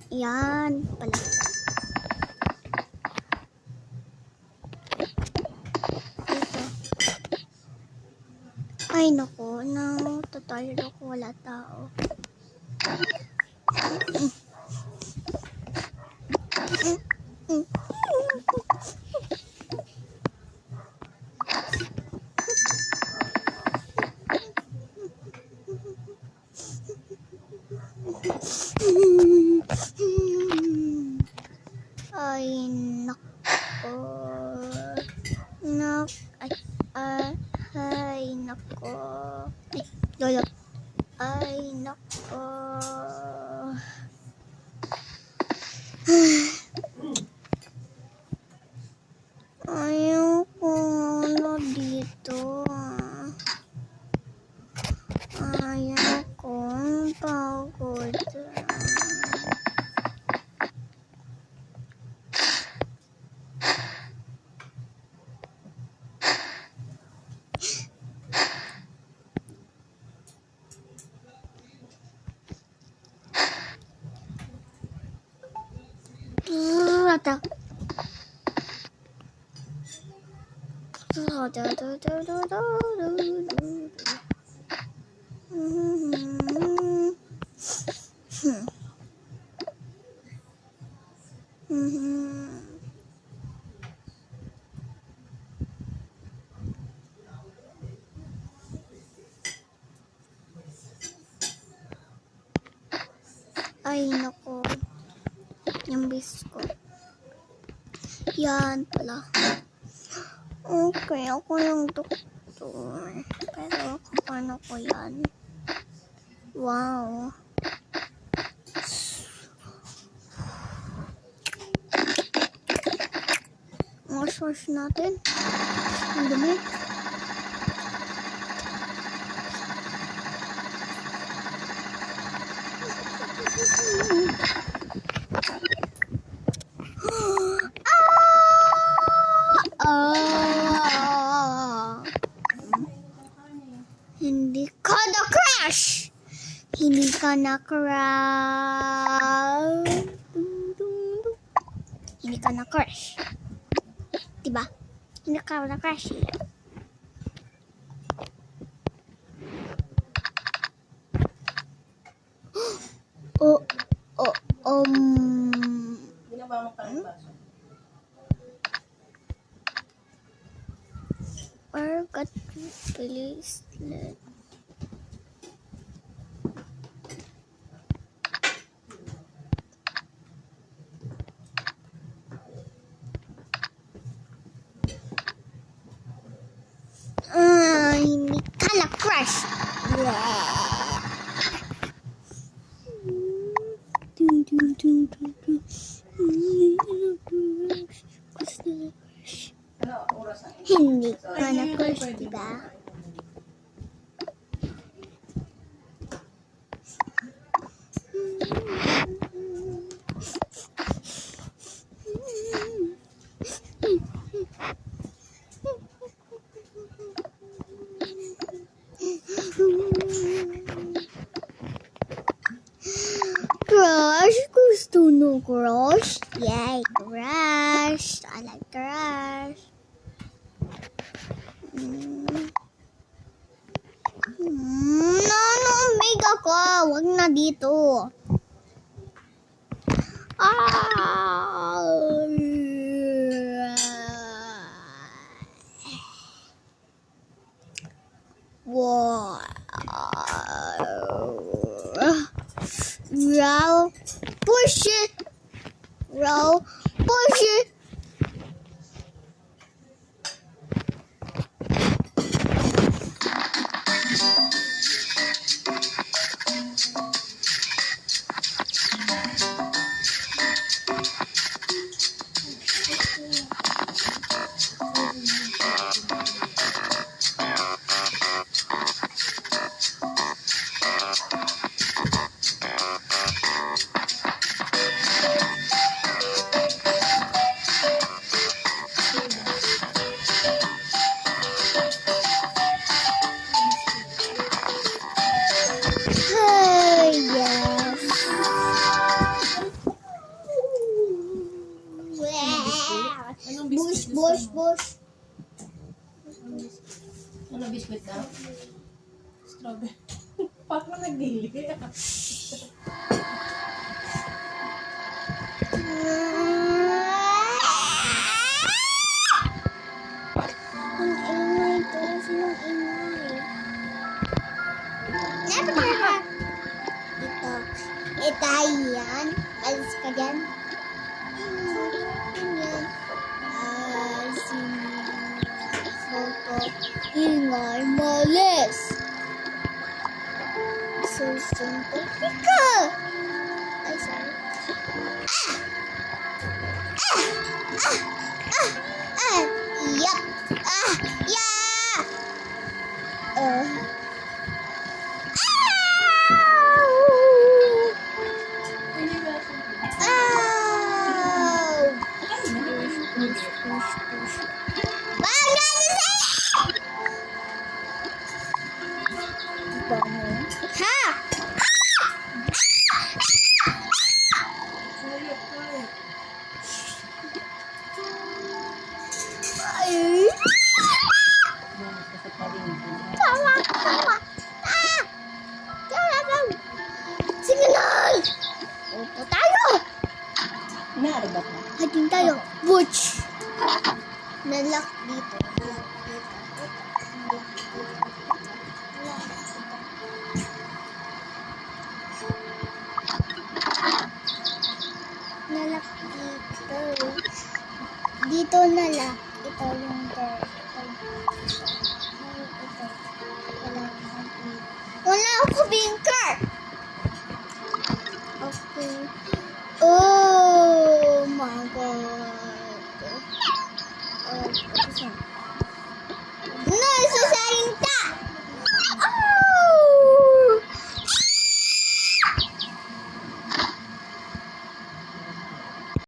Yan pala. Dito. Ay, naku. Natatayo ako. Wala tao. Ay, nako. Ay, nako. Ay, lolo. Ay, nako. Ayoko na dito. Ayoko. Ang pagod. Ata. Ay, nako. Yung biscuit. Yan pala. Okay, ako yung doktor. Pero paano ko yan? Wow. Wash natin. Ang dumi. Hindi ka na-crash! Hindi ka na-crash. Hindi ka na-crash. Diba? Hindi ka na-crash. Ginaba mo pa ng baso. Or got please let. Hindi ka na-crash. Ano oras ang Hindi ka na-crush, diba? Crush? Gusto no crush? Yay, crush! I like crush. No, Omega ko. Wag na dito. Wow. Row. Push it. Row. Push it. Grabe. Parang nagdili. Ang ingay to. Sinong ingay? Napaka! Ito. Ito yan. Alis ka dyan. Yan. Photo. Ingay. Malis. Susuntok ka. Ay, sorry. Yup. Yeah. Hindi ba? Ha! Quiet, quiet. Ay! Kasi pa rin. Tawa! Tawa! Ah! Tawa! Signal! Upo tayo! Inaarabat na. Hating tayo. Butch! Nalock dito. Nalock dito. Nalock dito. Dito nalock. Ito yung door. Ito. Wala akong binker! Okay.